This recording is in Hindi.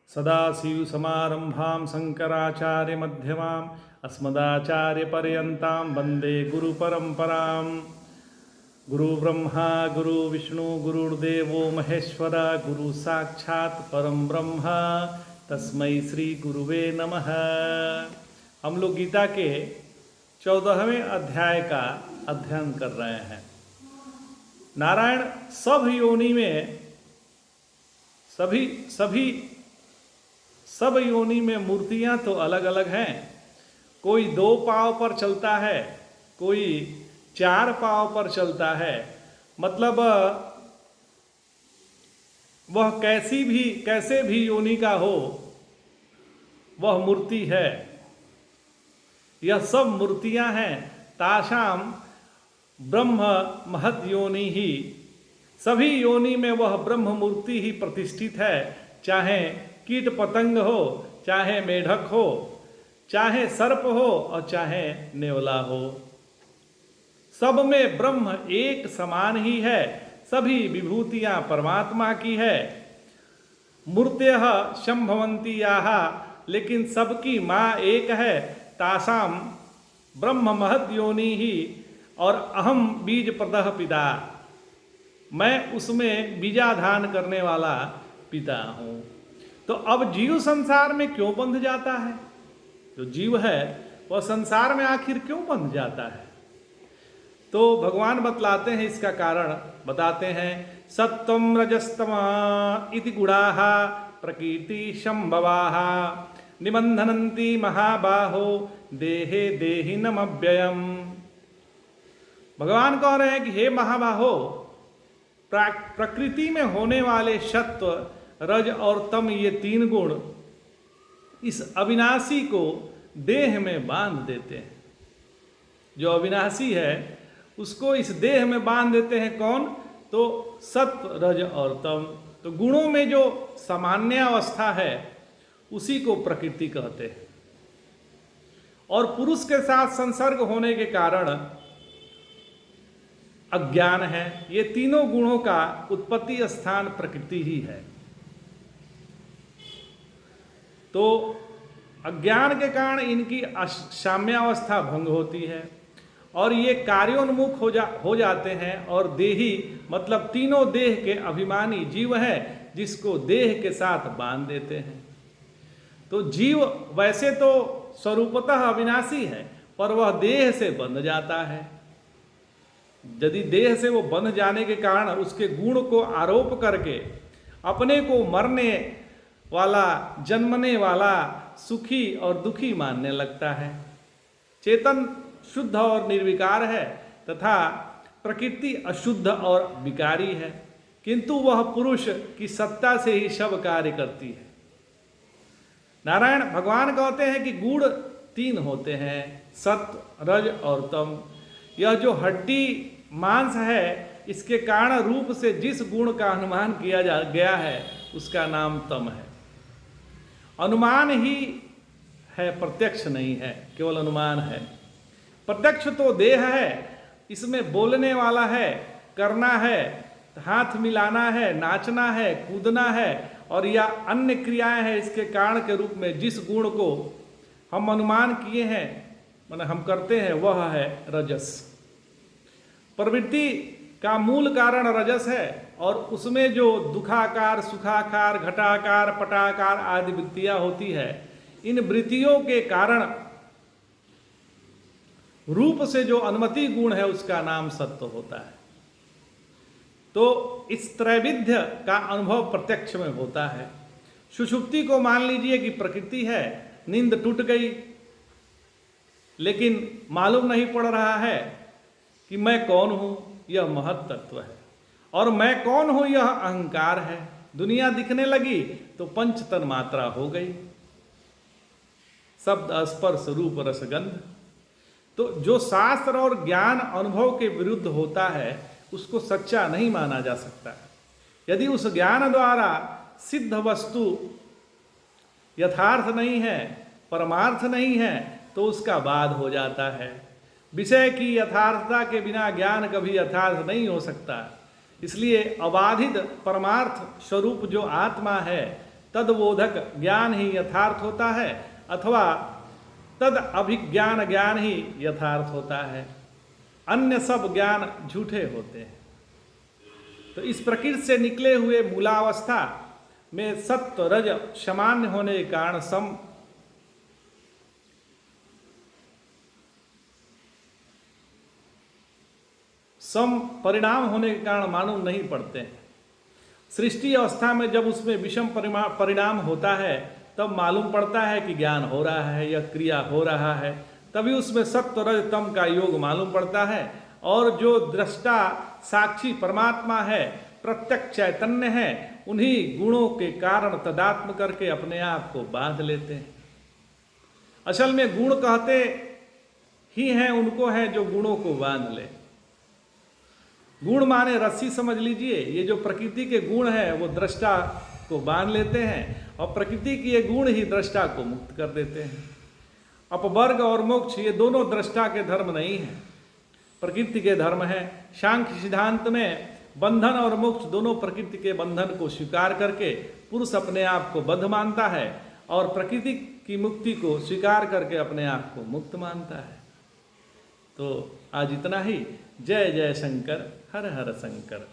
सदाशिवसमारम्भां शङ्कराचार्यमध्यमाम् अस्मदाचार्यपर्यन्तां वन्दे गुरुपरम्परां। गुरुब्रह्मा गुरुविष्णु गुरुर्देवो महेश्वर गुरुसाक्षात् परं ब्रह्म तस्मै श्री गुरुवे नमः। हम लोग गीता के 14वें अध्याय का अध्ययन कर रहे हैं। नारायण सब योनि में सब योनि में मूर्तियां तो अलग अलग हैं। कोई 2 पांव पर चलता है, कोई 4 पांव पर चलता है। मतलब वह कैसे भी योनि का हो, वह मूर्ति है। यह सब मूर्तियां हैं। ताशाम ब्रह्म महद योनि ही, सभी योनि में वह ब्रह्म मूर्ति ही प्रतिष्ठित है। चाहे कीट पतंग हो, चाहे मेढक हो, चाहे सर्प हो और चाहे नेवला हो, सब में ब्रह्म एक समान ही है। सभी विभूतियां परमात्मा की है। मूर्तयः संभवन्ति याः, लेकिन सबकी माँ एक है। तासाम ब्रह्म महद योनि ही, और अहम बीज प्रदः पिता, मैं उसमें बीजाधान करने वाला पिता हूँ। तो अब जीव संसार में क्यों बंध जाता है? जो जीव है वह संसार में आखिर क्यों बंध जाता है? तो भगवान बतलाते हैं, इसका कारण बताते हैं। सत्वं रजस्तमा इति गुणाः प्रकृति संभवाः निबंधनन्ति महाबाहो देहे देहिनमव्ययम्। भगवान कह रहे हैं कि हे महाबाहो, प्रकृति में होने वाले सत्व, रज और तम, ये 3 गुण इस अविनाशी को देह में बांध देते हैं। जो अविनाशी है उसको इस देह में बांध देते हैं। कौन? तो सत्व, रज और तम। तो गुणों में जो सामान्य अवस्था है उसी को प्रकृति कहते हैं। और पुरुष के साथ संसर्ग होने के कारण अज्ञान है। ये तीनों गुणों का उत्पत्ति स्थान प्रकृति ही है। तो अज्ञान के कारण इनकी साम्यावस्था भंग होती है और ये कार्योन्मुख हो जाते हैं। और देही मतलब तीनों देह के अभिमानी जीव है, जिसको देह के साथ बांध देते हैं। तो जीव वैसे तो स्वरूपतः अविनाशी है, पर वह देह से बंध जाता है। यदि देह से वो बंध जाने के कारण उसके गुण को आरोप करके अपने को मरने वाला, जन्मने वाला, सुखी और दुखी मानने लगता है। चेतन शुद्ध और निर्विकार है तथा प्रकृति अशुद्ध और विकारी है, किंतु वह पुरुष की सत्ता से ही सब कार्य करती है। नारायण भगवान कहते हैं कि गुण 3 होते हैं, सत्व, रज और तम। यह जो हड्डी मांस है, इसके कारण रूप से जिस गुण का अनुमान किया गया है उसका नाम तम है। अनुमान ही है, प्रत्यक्ष नहीं है, केवल अनुमान है। प्रत्यक्ष तो देह है, इसमें बोलने वाला है, करना है, हाथ मिलाना है, नाचना है, कूदना है और या अन्य क्रियाएं हैं। इसके कारण के रूप में जिस गुण को हम अनुमान किए हैं, माने हम करते हैं, वह है रजस। प्रवृत्ति का मूल कारण रजस है और उसमें जो दुखाकार, सुखाकार, घटाकार, पटाकार आदि वृत्तियां होती है, इन वृत्तियों के कारण रूप से जो अनुमति गुण है उसका नाम सत्व होता है। तो इस त्रैविध्य का अनुभव प्रत्यक्ष में होता है। सुषुप्ति को मान लीजिए कि प्रकृति है, नींद टूट गई, लेकिन मालूम नहीं पड़ रहा है कि मैं कौन हूं, यह महत तत्व है। और मैं कौन हूं, यह अहंकार है। दुनिया दिखने लगी तो पंच तन मात्रा हो गई, शब्द, स्पर्श, रूप, रस, गंध। तो जो शास्त्र और ज्ञान अनुभव के विरुद्ध होता है उसको सच्चा नहीं माना जा सकता। यदि उस ज्ञान द्वारा सिद्ध वस्तु यथार्थ नहीं है, परमार्थ नहीं है, तो उसका वाद हो जाता है। विषय की यथार्थता के बिना ज्ञान कभी यथार्थ नहीं हो सकता। इसलिए अबाधित परमार्थ स्वरूप जो आत्मा है तदबोधक ज्ञान ही यथार्थ होता है अथवा तद अभिज्ञान ज्ञान ही यथार्थ होता है, अन्य सब ज्ञान झूठे होते हैं। तो इस प्रकृति से निकले हुए मूलावस्था में सत्व रज सामान्य होने के कारण सम परिणाम होने के कारण मालूम नहीं पड़ते हैं। सृष्टि अवस्था में जब उसमें विषम परिणाम होता है तब मालूम पड़ता है कि ज्ञान हो रहा है या क्रिया हो रहा है, तभी उसमें सत्व रज तम का योग मालूम पड़ता है। और जो दृष्टा साक्षी परमात्मा है, प्रत्यक्ष चैतन्य है, उन्हीं गुणों के कारण तदात्म करके अपने आप को बांध लेते हैं। असल में गुण कहते ही हैं उनको है जो गुणों को बांध ले। गुण माने रस्सी समझ लीजिए, ये जो प्रकृति के गुण है वो दृष्टा को बांध लेते हैं और प्रकृति के ये गुण ही दृष्टा को मुक्त कर देते हैं। अपवर्ग और मोक्ष ये दोनों दृष्टा के धर्म नहीं है, प्रकृति के धर्म है। सांख्य सिद्धांत में बंधन और मोक्ष दोनों प्रकृति के बंधन को स्वीकार करके पुरुष अपने आप को बद्ध मानता है और प्रकृति की मुक्ति को स्वीकार करके अपने आप को मुक्त मानता है। तो आज इतना ही। जय जय शंकर, हर हर शंकर।